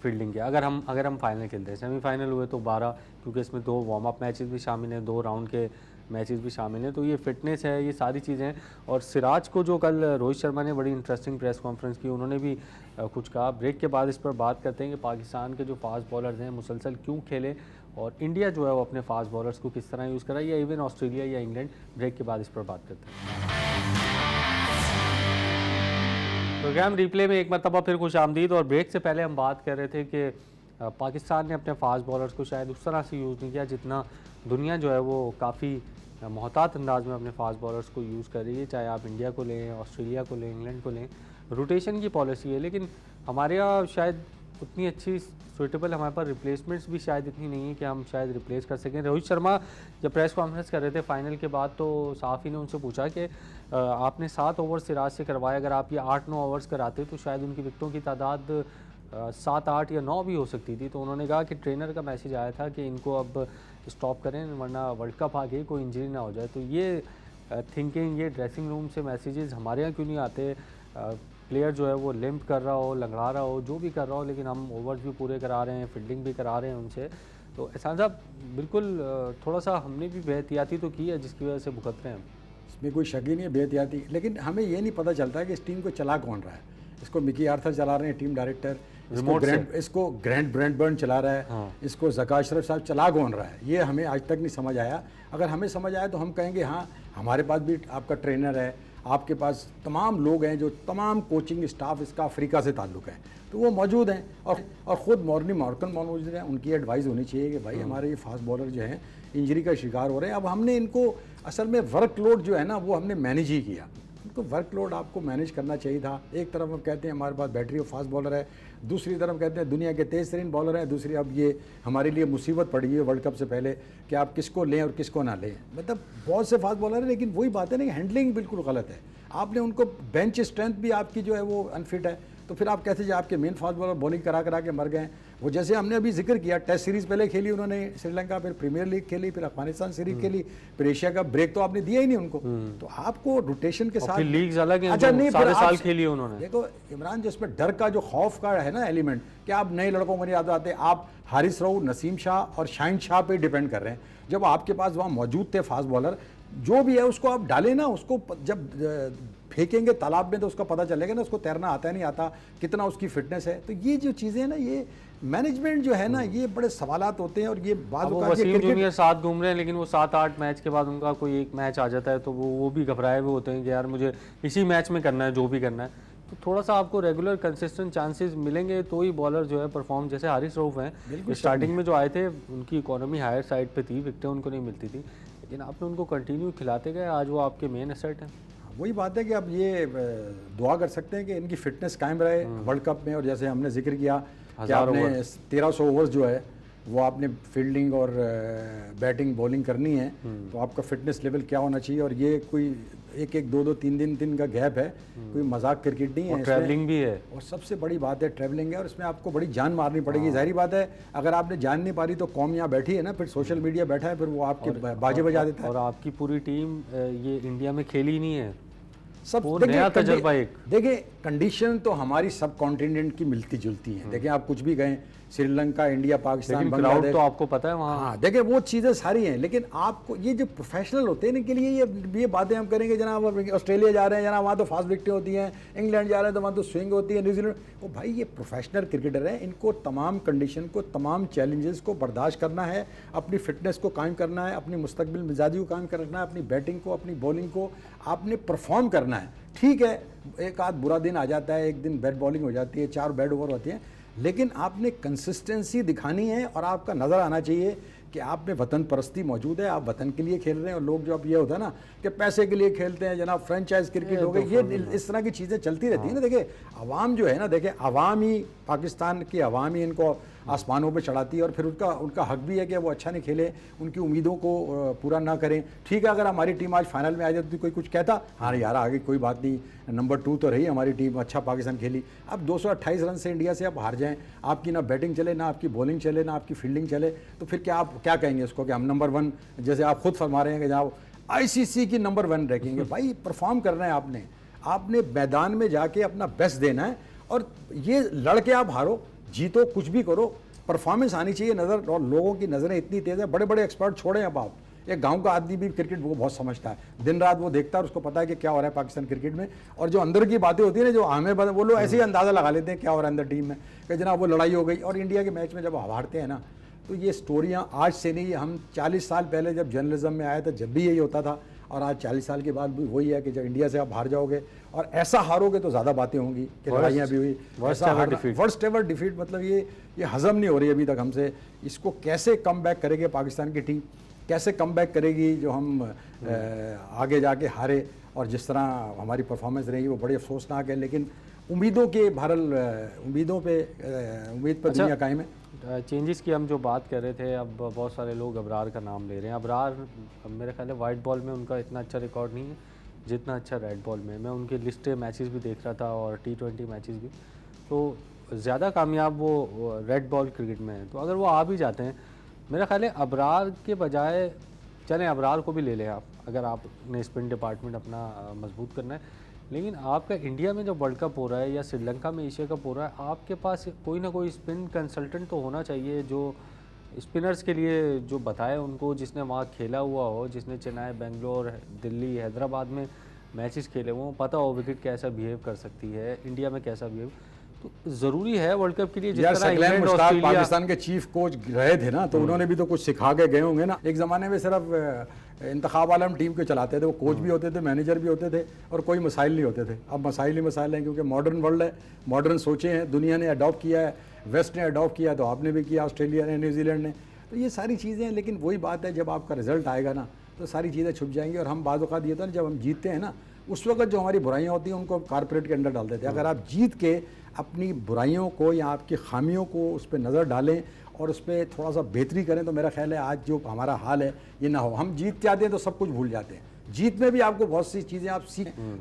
फील्डिंग के। अगर हम फाइनल खेलते हैं, सेमीफाइनल हुए तो 12, क्योंकि इसमें 2 वार्म अप मैचेस भी शामिल हैं, 2 राउंड के मैचेस भी शामिल हैं। तो ये फिटनेस है, ये सारी चीज़ें हैं। और सिराज को जो कल रोहित शर्मा ने बड़ी इंटरेस्टिंग प्रेस कॉन्फ्रेंस की, उन्होंने भी कुछ कहा। ब्रेक के बाद इस पर बात करते हैं कि पाकिस्तान के जो फास्ट बॉलर्स हैं मुसलसल क्यों खेले, और इंडिया जो है वो अपने फास्ट बॉलर्स को किस तरह यूज़ करा, या इवन ऑस्ट्रेलिया या इंग्लैंड। ब्रेक के बाद इस पर बात करते हैं। प्रोग्राम रिप्ले में एक मरतबा फिर खुश आमदीद। और ब्रेक से पहले हम बात कर रहे थे कि पाकिस्तान ने अपने फास्ट बॉलर्स को शायद उस तरह से यूज़ नहीं किया जितना दुनिया जो है वो काफ़ी मोहतात अंदाज में अपने फास्ट बॉलर्स को यूज़ कर रही है। चाहे आप इंडिया को लें, ऑस्ट्रेलिया को लें, इंग्लैंड को लें, रोटेशन की पॉलिसी है, लेकिन हमारे यहाँ शायद उतनी अच्छी सूटेबल हमारे पास रिप्लेसमेंट्स भी शायद इतनी नहीं है कि हम शायद रिप्लेस कर सकें। रोहित शर्मा जब प्रेस कॉन्फ्रेंस कर रहे थे फाइनल के बाद, तो सहाफ़ी ने उनसे पूछा कि आपने 7 ओवर सिराज से करवाए, अगर आप ये 8-9 ओवर्स कराते तो शायद उनकी विकेटों की तादाद 7, 8 या 9 भी हो सकती थी। तो उन्होंने कहा कि ट्रेनर का मैसेज आया था कि इनको अब स्टॉप करें, वरना वर्ल्ड कप आ गई, कोई इंजरी ना हो जाए। तो ये थिंकिंग, ये ड्रेसिंग रूम से मैसेजेस हमारे यहाँ क्यों नहीं आते? प्लेयर जो है वो लिम्प कर रहा हो, लंगड़ा रहा हो, जो भी कर रहा हो, लेकिन हम ओवर्स भी पूरे करा रहे हैं, फील्डिंग भी करा रहे हैं उनसे। तो एहसान साहब, बिल्कुल थोड़ा सा हमने भी बेहतियाती तो की है, जिसकी वजह से भुगत रहे हैं। इसमें कोई शक ही नहीं है बेहतियाती, लेकिन हमें ये नहीं पता चलता है कि इस टीम को चला कौन रहा है। इसको मिकी आर्थर चला रहे हैं, टीम डायरेक्टर, इसको ग्रैंड ब्रैंडबर्न चला रहा है, हाँ। इसको ज़का अशरफ साहब चला कौन रहा है, ये हमें आज तक नहीं समझ आया। अगर हमें समझ आया तो हम कहेंगे हाँ हमारे पास भी आपका ट्रेनर है, आपके पास तमाम लोग हैं जो तमाम कोचिंग स्टाफ इसका अफ्रीका से ताल्लुक़ है, तो वो मौजूद हैं और ख़ुद मॉर्कन मौजूद हैं। उनकी एडवाइस होनी चाहिए कि भाई हमारे ये फास्ट बॉलर जो हैं इंजरी का शिकार हो रहे हैं। अब हमने इनको असल में वर्कलोड जो है ना वो हमने मैनेज ही किया। उनको वर्कलोड आपको मैनेज करना चाहिए था। एक तरफ हम कहते हैं हमारे पास बैटरी ऑफ फास्ट बॉलर है, दूसरी तरफ कहते हैं दुनिया के तेज़ तरीन बॉलर हैं, दूसरी अब ये हमारे लिए मुसीबत पड़ी है वर्ल्ड कप से पहले कि आप किसको लें और किसको ना लें। मतलब बहुत से फास्ट बॉलर हैं, लेकिन वही बात है ना कि हैंडलिंग बिल्कुल गलत है। आपने उनको बेंच स्ट्रेंथ भी आपकी जो है वो अनफिट है, तो फिर आप कैसे जो आपके मेन फास्ट बॉलर बॉलिंग करा के मर गए। वो जैसे हमने अभी जिक्र किया, टेस्ट सीरीज़ पहले खेली उन्होंने श्रीलंका, फिर प्रीमियर लीग खेली, फिर अफगानिस्तान सीरीज खेली, फिर एशिया का ब्रेक तो आपने दिया ही नहीं उनको। तो आपको रोटेशन के साथ लीग्स अलग हैं, अच्छा नहीं सारे साल खेली उन्होंने। देखो इमरान, जिसमें डर का जो खौफ का है ना एलिमेंट, कि आप नए लड़कों को नहीं याद आते, आप हारिस रऊफ, नसीम शाह और शाहिन शाह पे डिपेंड कर रहे हैं। जब आपके पास वहाँ मौजूद थे फास्ट बॉलर, जो भी है उसको आप डालें ना, उसको जब फेंकेंगे तालाब में तो उसका पता चलेगा ना उसको तैरना आता है नहीं आता, कितना उसकी फिटनेस है। तो ये जो चीज़ें हैं ना, ये मैनेजमेंट जो है ना, ये बड़े सवालात होते हैं। और ये बात वसीम जूनियर साथ घूम रहे हैं, लेकिन वो 7-8 मैच के बाद उनका कोई एक मैच आ जाता है तो वो भी घबराए हुए होते हैं कि यार मुझे इसी मैच में करना है जो भी करना है। तो थोड़ा सा आपको रेगुलर कंसिस्टेंट चांसेस मिलेंगे तो ही बॉलर जो है परफॉर्म। जैसे हारिस रऊफ हैं, स्टार्टिंग में जो आए थे उनकी इकोनॉमी हायर साइड पे थी, विकेटें उनको नहीं मिलती थी, लेकिन आपने उनको कंटिन्यू खिलाते गए, आज वो आपके मेन एसेट हैं। वही बात है कि अब ये दुआ कर सकते हैं कि इनकी फिटनेस कायम रहे वर्ल्ड कप में। और जैसे हमने जिक्र किया कि आपने 1300 ओवर्स जो है वो आपने फील्डिंग और बैटिंग बॉलिंग करनी है, तो आपका फिटनेस लेवल क्या होना चाहिए। और ये कोई एक 2-2 3 दिन का गैप है, कोई मजाक क्रिकेट नहीं है, ट्रैवलिंग भी है। और सबसे बड़ी बात है ट्रैवलिंग है, और इसमें आपको बड़ी जान मारनी पड़ेगी। जाहिर बात है अगर आपने जान नहीं पारी तो कौम यहाँ बैठी है ना, फिर सोशल मीडिया बैठा है, फिर वो आपके बाजे बजा देता है। और आपकी पूरी टीम ये इंडिया में खेली नहीं है, सब वो नया तजर्बा एक। देखिए कंडीशन तो हमारी सब कॉन्टिनेंट की मिलती जुलती हैं। देखिए आप कुछ भी गए, श्रीलंका, इंडिया, पाकिस्तान, बांग्लादेश, तो आपको पता है वहाँ। हाँ देखिए वो चीज़ें सारी हैं, लेकिन आपको ये जो प्रोफेशनल होते हैं इनके लिए ये बातें हम करेंगे। जनाब ऑस्ट्रेलिया जा रहे हैं, जनाब वहाँ तो फास्ट विकेटें होती हैं, इंग्लैंड जा रहे हैं तो वहाँ तो स्विंग होती है, न्यूजीलैंड। वो भाई ये प्रोफेशनल क्रिकेटर हैं, इनको तमाम कंडीशन को, तमाम चैलेंजेस को बर्दाश्त करना है, अपनी फिटनेस को कायम करना है, अपनी मुस्तकबिल मिजाजी को कायम करना है, अपनी बैटिंग को, अपनी बॉलिंग को आपने परफॉर्म करना है। ठीक है एक आध बुरा दिन आ जाता है, एक दिन बैड बॉलिंग हो जाती है, 4 बैड ओवर होती हैं, लेकिन आपने कंसिस्टेंसी दिखानी है। और आपका नज़र आना चाहिए कि आप में वतन परस्ती मौजूद है, आप वतन के लिए खेल रहे हैं। और लोग जो अब ये होता है ना कि पैसे के लिए खेलते हैं, जनाब फ्रेंचाइज क्रिकेट हो गई, ये इस तरह की चीज़ें चलती रहती हैं ना। देखिए आवाम जो है ना, देखिए आवाम ही, पाकिस्तान की आवाम ही इनको आसमानों पे चढ़ाती है। और फिर उनका हक भी है कि वो अच्छा नहीं खेले, उनकी उम्मीदों को पूरा ना करें। ठीक है अगर हमारी टीम आज फाइनल में आ जाती तो कोई कुछ कहता, हाँ यार आगे कोई बात नहीं, नंबर 2 तो रही हमारी टीम, अच्छा पाकिस्तान खेली। अब 228 रन से इंडिया से आप हार जाएं, आपकी ना बैटिंग चले, ना आपकी बॉलिंग चले, ना आपकी फील्डिंग चले, तो फिर क्या आप क्या कहेंगे उसको कि हम नंबर 1, जैसे आप खुद फरमा रहे हैं कि जनाब ICC की नंबर 1 रखेंगे। भाई परफॉर्म करना है आपने मैदान में जाके अपना बेस्ट देना है। और ये लड़के आप हारो जीतो कुछ भी करो, परफॉर्मेंस आनी चाहिए नज़र। और लोगों की नज़रें इतनी तेज़ है, बड़े बड़े एक्सपर्ट छोड़ें अब आप। एक गांव का आदमी भी क्रिकेट वो बहुत समझता है, दिन रात वो देखता है और उसको पता है कि क्या हो रहा है पाकिस्तान क्रिकेट में। और जो अंदर की बातें होती है ना, जो हमें वो लोग ऐसे ही अंदाज़ा लगा लेते हैं क्या हो रहा है अंदर टीम में, कि जनाब वो लड़ाई हो गई। और इंडिया के मैच में जब हारते हैं ना, तो ये स्टोरियाँ आज से नहीं, हम 40 साल पहले जब जर्नलिज्म में आए थे जब भी यही होता था, और आज 40 साल के बाद भी वही है कि जब इंडिया से आप हार जाओगे और ऐसा हारोगे तो ज़्यादा बातें होंगी कि लड़ाइयाँ भी हुई। वर्स्ट एवर डिफीट, मतलब ये हज़म नहीं हो रही अभी तक हमसे। इसको कैसे कम बैक करेगी पाकिस्तान की टीम, कैसे कम बैक करेगी जो हम आगे जाके हारे। और जिस तरह हमारी परफॉर्मेंस रही वो बड़ी अफसोसनाक है, लेकिन उम्मीदों के भरल उम्मीद पर दुनिया कायम है। चेंजेस की हम जो बात कर रहे थे, अब बहुत सारे लोग अबरार का नाम ले रहे हैं। अबरार मेरे ख्याल है वाइट बॉल में उनका इतना अच्छा रिकॉर्ड नहीं है जितना अच्छा रेड बॉल में। मैं उनके लिस्ट मैचेस भी देख रहा था और T20 मैचेस भी, तो ज़्यादा कामयाब वो रेड बॉल क्रिकेट में है। तो अगर वो आ भी जाते हैं, मेरा ख्याल है अबरार के बजाय, चलें अबरार को भी ले लें आप, अगर आपने स्पिन डिपार्टमेंट अपना मजबूत करना है। लेकिन आपका इंडिया में जो वर्ल्ड कप हो रहा है या श्रीलंका में एशिया कप हो रहा है, आपके पास कोई ना कोई स्पिन कंसल्टेंट तो होना चाहिए जो स्पिनर्स के लिए जो बताए उनको, जिसने वहाँ खेला हुआ हो, जिसने चेन्नई, बेंगलोर, दिल्ली, हैदराबाद में मैचेस खेले वो पता हो विकेट कैसा बिहेव कर सकती है, इंडिया में कैसा बिहेव। तो ज़रूरी है वर्ल्ड कप के लिए। जिस तरह इंग्लैंड, ऑस्ट्रेलिया, पाकिस्तान के चीफ कोच रहे थे ना, तो उन्होंने भी तो कुछ सिखा के गए होंगे ना। एक ज़माने में सिर्फ इंतखाब आलम टीम के चलाते थे, वो कोच भी होते थे, मैनेजर भी होते थे, और कोई मसाइल नहीं होते थे। अब मसाइल ही मसाइल हैं, क्योंकि मॉडर्न वर्ल्ड है, मॉडर्न सोचें हैं, दुनिया ने अडॉप्ट किया है, वेस्ट ने अडॉप्ट किया, तो आपने भी किया, ऑस्ट्रेलिया ने, न्यूजीलैंड ने, तो ये सारी चीज़ें हैं। लेकिन वही बात है, जब आपका रिजल्ट आएगा ना तो सारी चीज़ें छुप जाएंगी। और हम बाज़ औक़ात ये था, जब हम जीतते हैं ना, उस वक्त जो हमारी बुराइयाँ होती हैं उनको कारपोरेट के अंदर डाल देते हैं। अगर आप जीत के अपनी बुराइयों को या आपकी खामियों को उस पर नज़र डालें और उस पर थोड़ा सा बेहतरी करें, तो मेरा ख्याल है आज जो हमारा हाल है ये ना हो। हम जीत के आते हैं तो सब कुछ भूल जाते हैं। जीत में भी आपको बहुत सी चीज़ें आप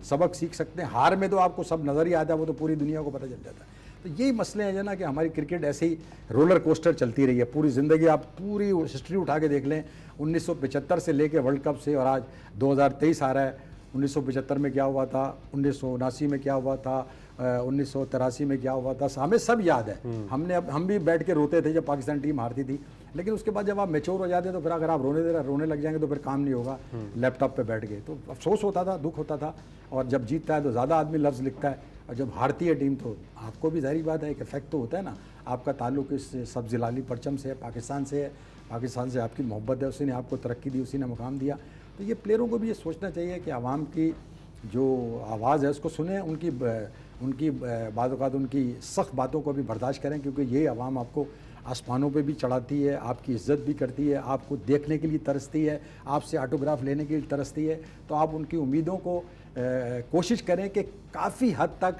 सबक सीख सकते हैं, हार में तो आपको सब नज़र ही आता है, वो तो पूरी दुनिया को पता चल जाता है। तो यही मसले हैं ना, कि हमारी क्रिकेट ऐसे ही रोलर कोस्टर चलती रही है पूरी ज़िंदगी। आप पूरी हिस्ट्री उठा के देख लें, 1975 से लेके वर्ल्ड कप से, और आज 2023 आ रहा है। 1975 में क्या हुआ था, 1979 में क्या हुआ था, 1983 में क्या हुआ था, हमें सब याद है। हम भी बैठ के रोते थे जब पाकिस्तान टीम हारती थी। लेकिन उसके बाद जब आप मैच्योर हो जाते हैं तो फिर अगर आप रोने लग जाएंगे तो फिर काम नहीं होगा लैपटॉप पे बैठ के। तो अफसोस होता था, दुख होता था। और जब जीतता है तो ज़्यादा आदमी लफ्ज़ लिखता है, और जब हारती है टीम तो आपको भी ज़ाहिर बात है एक इफेक्ट तो होता है ना। आपका ताल्लुक़ इस सब जिलाली परचम से है, पाकिस्तान से है, पाकिस्तान से आपकी मोहब्बत है, उसी ने आपको तरक्की दी, उसी ने मुकाम दिया। तो ये प्लेयरों को भी ये सोचना चाहिए कि आवाम की जो आवाज़ है उसको सुने, उनकी बाज़ औक़ात उनकी सख्त बातों को भी बर्दाश्त करें, क्योंकि ये आवाम आपको आसमानों पे भी चढ़ाती है, आपकी इज़्ज़त भी करती है, आपको देखने के लिए तरसती है, आपसे ऑटोग्राफ लेने के लिए तरसती है। तो आप उनकी उम्मीदों को कोशिश करें कि काफ़ी हद तक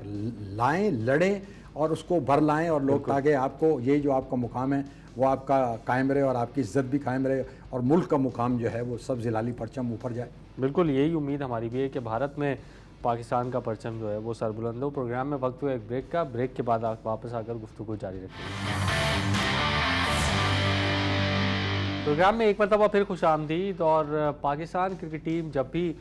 लाएं, लड़ें और उसको भर लाएं, और लोग ताकि आपको ये जो आपका मुकाम है वो आपका कायम रहे, और आपकी इज़्ज़त भी कायम रहे, और मुल्क का मुकाम जो है वो सब जिलाली परचम ऊपर जाए। बिल्कुल यही उम्मीद हमारी भी है कि भारत में पाकिस्तान का परचम जो है वो सरबुलंद हो। प्रोग्राम में वक्त हुआ एक ब्रेक का, ब्रेक के बाद आप वापस आकर गुफ्तगू जारी रखेंगे। प्रोग्राम में एक मरतबा फिर खुशामदीद। और पाकिस्तान क्रिकेट टीम जब भी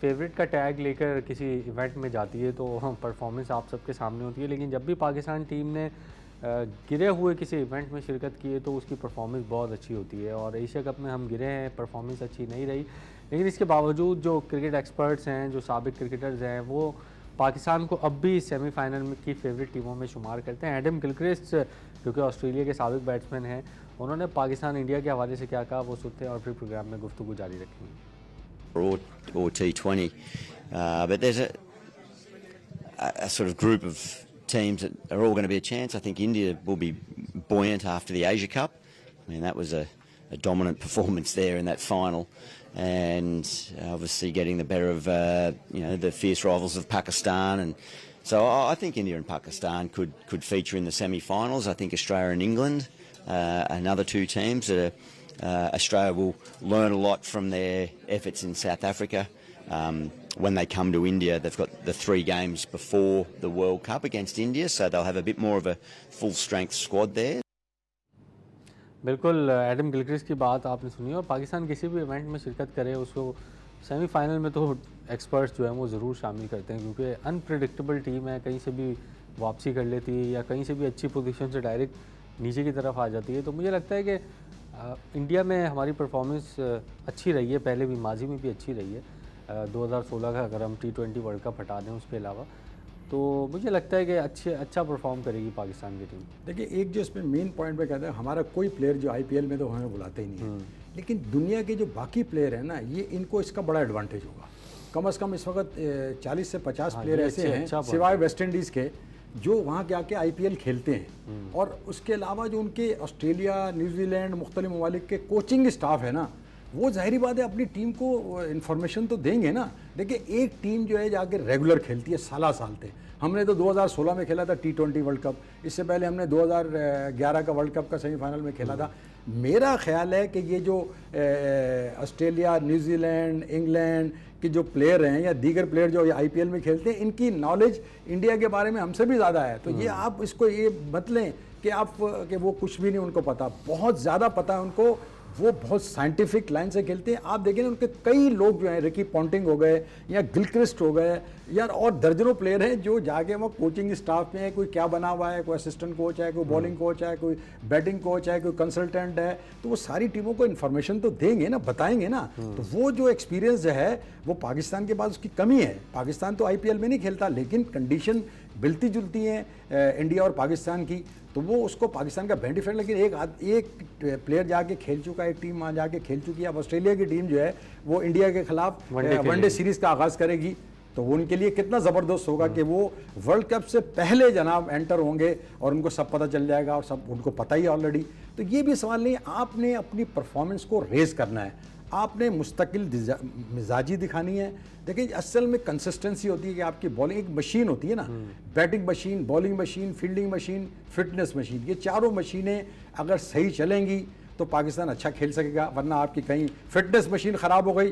फेवरेट का टैग लेकर किसी इवेंट में जाती है तो परफॉर्मेंस आप सबके सामने होती है, लेकिन जब भी पाकिस्तान टीम ने गिरे हुए किसी इवेंट में शिरकत की है तो उसकी परफॉर्मेंस बहुत अच्छी होती है। और एशिया कप में हम गिरे हैं, परफॉर्मेंस अच्छी नहीं रही, लेकिन इसके बावजूद जो क्रिकेट एक्सपर्ट्स हैं, जो साबिक क्रिकेटर्स हैं, वो पाकिस्तान को अब भी सेमीफाइनल में की फेवरेट टीमों में शुमार करते हैं। एडम गिलक्रिस्ट जो कि ऑस्ट्रेलिया के साबिक बैट्समैन हैं, उन्होंने पाकिस्तान इंडिया के हवाले से क्या कहा वो सुनते हैं और फिर प्रोग्राम में गुफ्तगू जारी रखेंगे। or T20, but there's a sort of group of teams that are all going to be a chance. I think India will be buoyant after the Asia Cup. I mean, that was a dominant performance there in that final, and obviously getting the better of the fierce rivals of Pakistan, and so I think India and Pakistan could feature in the semi-finals. I think Australia and England, another two teams that are. Australia will learn a lot from their efforts in South Africa. When they come to India, they've got the 3 games before the World Cup against India, so they'll have a bit more of a full-strength squad there. बिल्कुल Adam Gilchrist की बात आपने सुनी। और पाकिस्तान किसी भी event में शिरकत करे उसको सेमीफाइनल में तो एक्सपर्ट्स जो हैं वो ज़रूर शामिल करते हैं, क्योंकि अनप्रेडिक्टेबल टीम है, कहीं से भी वापसी कर लेती है या कहीं से भी अच्छी पोजीशन से डायरेक्ट नीचे की तरफ आ जाती है। तो मुझे लगता है कि इंडिया में हमारी परफॉर्मेंस अच्छी रही है, पहले भी माजी में भी अच्छी रही है। 2016 का अगर हम T20 वर्ल्ड कप हटा दें उसके अलावा, तो मुझे लगता है कि अच्छा परफॉर्म करेगी पाकिस्तान की टीम। देखिए, एक जो इसमें मेन पॉइंट पे कहता है, हमारा कोई प्लेयर जो IPL में तो हमें बुलाते ही नहीं है, लेकिन दुनिया के जो बाकी प्लेयर हैं ना, ये इनको इसका बड़ा एडवांटेज होगा। कम से कम इस वक्त 40 से 50 प्लेयर ऐसे हैं सिवाय वेस्ट इंडीज़ के जो वहाँ के आके IPL खेलते हैं। और उसके अलावा जो उनके ऑस्ट्रेलिया, न्यूजीलैंड, मुख्तलिफ ममालिक के कोचिंग स्टाफ है ना, वो ज़ाहिरी बात है अपनी टीम को इन्फॉर्मेशन तो देंगे ना। देखिए, एक टीम जो है जाके रेगुलर खेलती है साल थे। हमने तो 2016 में खेला था T20 वर्ल्ड कप, इससे पहले हमने 2011 का वर्ल्ड कप का सेमीफाइनल में खेला था। मेरा ख्याल है कि ये जो ऑस्ट्रेलिया, न्यूजीलैंड, इंग्लैंड के जो प्लेयर हैं या दीगर प्लेयर जो IPL में खेलते हैं, इनकी नॉलेज इंडिया के बारे में हमसे भी ज़्यादा है। तो ये आप इसको ये मत लें कि वो कुछ भी नहीं उनको पता, बहुत ज़्यादा पता है उनको। वो बहुत साइंटिफिक लाइन से खेलते हैं। आप देखें ना, उनके कई लोग जो हैं, रिकी पॉन्टिंग हो गए या गिलक्रिस्ट हो गए यार, और दर्जनों प्लेयर हैं जो जाके वो कोचिंग स्टाफ में है। कोई क्या बना हुआ है, कोई असिस्टेंट कोच है, कोई बॉलिंग कोच है, कोई बैटिंग कोच है, कोई कंसल्टेंट है। तो वो सारी टीमों को इन्फॉर्मेशन तो देंगे ना, बताएंगे ना। तो वो जो एक्सपीरियंस है वो पाकिस्तान के पास उसकी कमी है। पाकिस्तान तो IPL में नहीं खेलता, लेकिन कंडीशन मिलती जुलती हैं इंडिया और पाकिस्तान की, तो वो उसको पाकिस्तान का बेनिफिट। लेकिन एक प्लेयर जाके खेल चुका है, एक टीम वहाँ जाके खेल चुकी है। अब ऑस्ट्रेलिया की टीम जो है वो इंडिया के खिलाफ वनडे सीरीज़ का आगाज़ करेगी, तो वो उनके लिए कितना ज़बरदस्त होगा कि वो वर्ल्ड कप से पहले जनाब एंटर होंगे और उनको सब पता चल जाएगा, और सब उनको पता ही ऑलरेडी। तो ये भी सवाल नहीं, आपने अपनी परफॉर्मेंस को रेज करना है, आपने मुस्तकिल मिजाजी दिखानी है। देखिए असल में कंसिस्टेंसी होती है कि आपकी बॉलिंग एक मशीन होती है ना, batting machine, bowling machine, fielding machine, fitness machine, ये चारों मशीनें अगर सही चलेंगी तो पाकिस्तान अच्छा खेल सकेगा। वरना आपकी कहीं फिटनेस मशीन ख़राब हो गई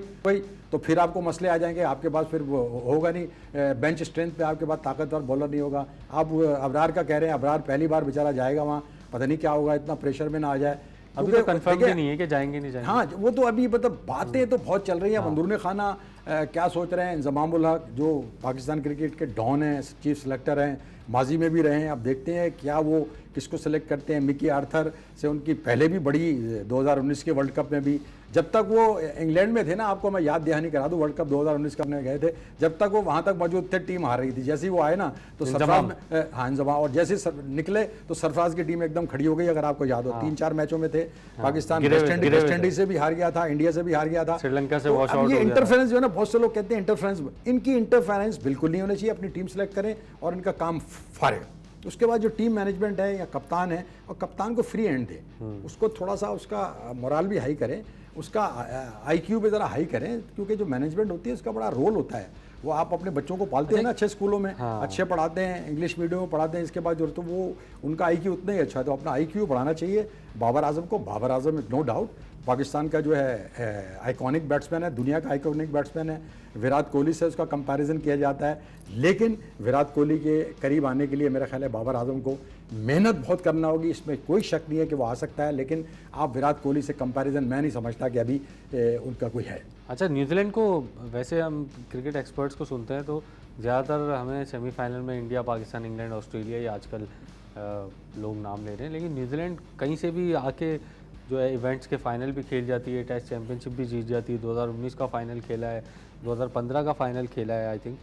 तो फिर आपको मसले आ जाएंगे, आपके पास फिर वो होगा नहीं, बेंच स्ट्रेंथ पे आपके पास ताकतवर बॉलर नहीं होगा। आप अबरार का कह रहे हैं, अबरार पहली बार बेचारा जाएगा वहाँ, पता नहीं क्या होगा, इतना प्रेशर में ना आ जाए। अभी तो कंफर्म भी नहीं है कि जाएंगे नहीं जाएंगे। हाँ, वो तो अभी मतलब बातें तो बहुत चल रही हैं। अंदरूनी खाना क्या सोच रहे हैं इंजमामुल हक, जो पाकिस्तान क्रिकेट के डॉन हैं, चीफ सेलेक्टर हैं, माजी में भी रहे हैं। अब देखते हैं क्या वो किसको सेलेक्ट करते हैं। मिकी आर्थर से उनकी पहले भी बड़ी 2019 के वर्ल्ड कप में भी, जब तक वो इंग्लैंड में थे ना, आपको मैं याद दहानी करा दूं, वर्ल्ड कप 2019 का में गए थे, जब तक वो वहाँ तक मौजूद थे टीम हार रही थी। जैसे ही वो आए ना तो सरफराज, हाँ इंजमा, और जैसे निकले तो सरफराज की टीम एकदम खड़ी हो गई। अगर आपको याद हो, 3-4 मैचों में थे पाकिस्तान, वेस्ट इंडीज से भी हार गया था, इंडिया से भी हार गया था, श्रीलंका से वॉश आउट। ये इंटरफेरेंस जो है ना, बहुत से लोग कहते हैं इंटरफेरेंस, इनकी इंटरफेरेंस बिल्कुल नहीं होनी चाहिए। अपनी टीम सेलेक्ट करें और इनका काम फारिग। उसके बाद जो टीम मैनेजमेंट है या कप्तान है, और कप्तान को फ्री हैंड दें, उसको थोड़ा सा उसका मोराल भी हाई करें, उसका आईक्यू भी ज़रा हाई करें, क्योंकि जो मैनेजमेंट होती है उसका बड़ा रोल होता है। वो आप अपने बच्चों को पालते हैं ना अच्छे स्कूलों में, अच्छे पढ़ाते हैं, इंग्लिश मीडियम में पढ़ाते हैं, इसके बाद जो तो वो उनका आईक्यू उतना ही अच्छा है, तो अपना आईक्यू बढ़ाना चाहिए। बाबर आजम को, बाबर आजम नो डाउट पाकिस्तान का जो है आइकॉनिक बैट्समैन है, दुनिया का आइकॉनिक बैट्समैन है। विराट कोहली से उसका कंपैरिजन किया जाता है, लेकिन विराट कोहली के करीब आने के लिए मेरा ख्याल है बाबर आजम को मेहनत बहुत करना होगी। इसमें कोई शक नहीं है कि वो आ सकता है, लेकिन आप विराट कोहली से कंपैरिजन मैं नहीं समझता कि अभी उनका कोई है। अच्छा, न्यूजीलैंड को वैसे हम क्रिकेट एक्सपर्ट्स को सुनते हैं तो ज़्यादातर हमें सेमीफाइनल में इंडिया, पाकिस्तान, इंग्लैंड, ऑस्ट्रेलिया, ये आजकल लोग नाम ले रहे हैं, लेकिन न्यूजीलैंड कहीं से भी आके जो है इवेंट्स के फाइनल भी खेल जाती है, टेस्ट चैंपियनशिप भी जीत जाती है, 2019 का फाइनल खेला है, 2015 का फाइनल खेला है आई थिंक।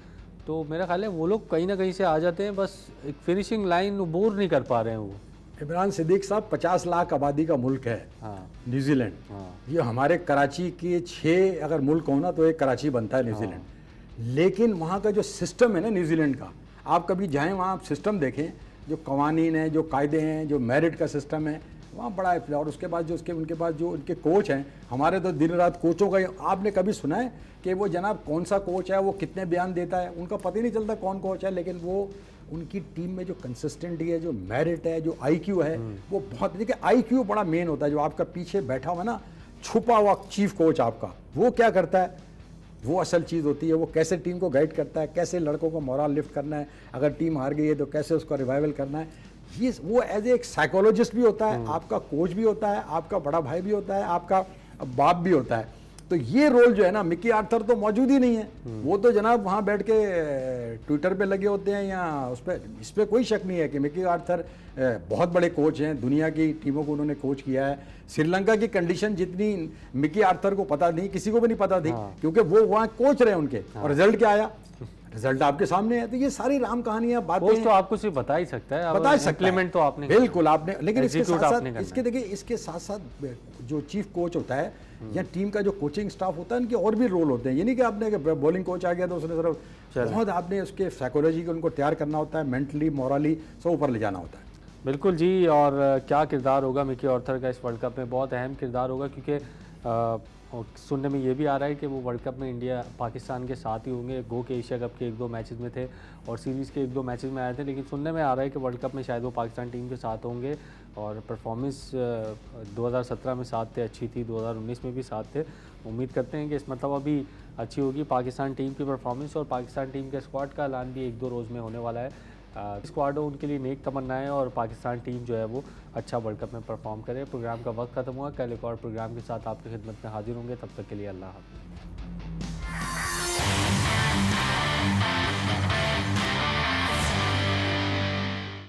तो मेरा ख्याल है वो लोग कहीं ना कहीं से आ जाते हैं, बस एक फिनिशिंग लाइन बोर नहीं कर पा रहे हैं वो। इमरान सिद्दीक साहब, 50 लाख आबादी का मुल्क है न्यूजीलैंड। ये हमारे कराची के 6 अगर मुल्क हो ना तो एक कराची बनता है न्यूजीलैंड। लेकिन वहाँ का जो सिस्टम है ना न्यूजीलैंड का, आप कभी जाएँ वहाँ आप सिस्टम देखें, जो कवानीन है, जो कायदे हैं, जो मेरिट का सिस्टम है, वहाँ बड़ा है। और उसके बाद जो उनके पास जो उनके कोच हैं, हमारे तो दिन रात कोचों का, आपने कभी सुना है कि वो जनाब कौन सा कोच है, वो कितने बयान देता है, उनका पता ही नहीं चलता कौन कोच है। लेकिन वो उनकी टीम में जो कंसिस्टेंटी है, जो मेरिट है, जो आईक्यू है, वो बहुत, देखिए आईक्यू बड़ा मेन होता है। जो आपका पीछे बैठा हुआ ना छुपा हुआ चीफ कोच आपका, वो क्या करता है, वो असल चीज़ होती है। वो कैसे टीम को गाइड करता है, कैसे लड़कों को मोरल लिफ्ट करना है, अगर टीम हार गई है तो कैसे उसका रिवाइवल करना है। ये वो एज एक साइकोलॉजिस्ट भी होता है, आपका कोच भी होता है, आपका बड़ा भाई भी होता है, आपका बाप भी होता है। तो ये रोल जो है ना, मिकी आर्थर तो मौजूद ही नहीं है। वो तो जनाब वहाँ बैठ के ट्विटर पे लगे होते हैं, या इस पर कोई शक नहीं है कि मिकी आर्थर बहुत बड़े कोच हैं, दुनिया की टीमों को उन्होंने कोच किया है। श्रीलंका की कंडीशन जितनी मिकी आर्थर को पता नहीं, किसी को भी नहीं पता थी, क्योंकि वो वहाँ कोच रहे उनके, और रिजल्ट क्या आया, रिजल्ट आपके सामने है। तो ये सारी राम कहानियां बातें तो आपको सिर्फ बता ही सकता है, बता सकता है, इम्प्लीमेंट तो आपने बिल्कुल आपने, लेकिन इसके साथ इसके देखिए, इसके साथ साथ जो चीफ कोच होता है या टीम का जो कोचिंग स्टाफ होता है, इनके और भी रोल होते हैं। ये नहीं कि आपने बॉलिंग कोच आ गया तो उसने सिर्फ, बहुत आपने उसके साइकोलॉजी को उनको तैयार करना होता है, मेंटली मॉरली सब ऊपर ले जाना होता है। बिल्कुल जी। और क्या किरदार होगा मिकी आर्थर का इस वर्ल्ड कप में, बहुत अहम किरदार होगा, क्योंकि और सुनने में ये भी आ रहा है कि वो वर्ल्ड कप में इंडिया पाकिस्तान के साथ ही होंगे। गो के एशिया कप के 1-2 मैचेस में थे और सीरीज़ के 1-2 मैचेस में आए थे, लेकिन सुनने में आ रहा है कि वर्ल्ड कप में शायद वो पाकिस्तान टीम के साथ होंगे। और परफॉर्मेंस 2017 में साथ थे, अच्छी थी, 2019 में भी साथ थे। उम्मीद करते हैं कि इस मतलब अभी अच्छी होगी पाकिस्तान टीम की परफॉर्मेंस। और पाकिस्तान टीम के स्क्वाड का ऐलान भी 1-2 रोज़ में होने वाला है। स्क्वाड उनके लिए नेक तमन्नाएं, और पाकिस्तान टीम जो है वो अच्छा वर्ल्ड कप में परफॉर्म करे। प्रोग्राम का वक्त खत्म हुआ, कल एक और प्रोग्राम के साथ आपकी खिदमत में हाजिर होंगे। तब तक के लिए अल्लाह हाफ़िज़।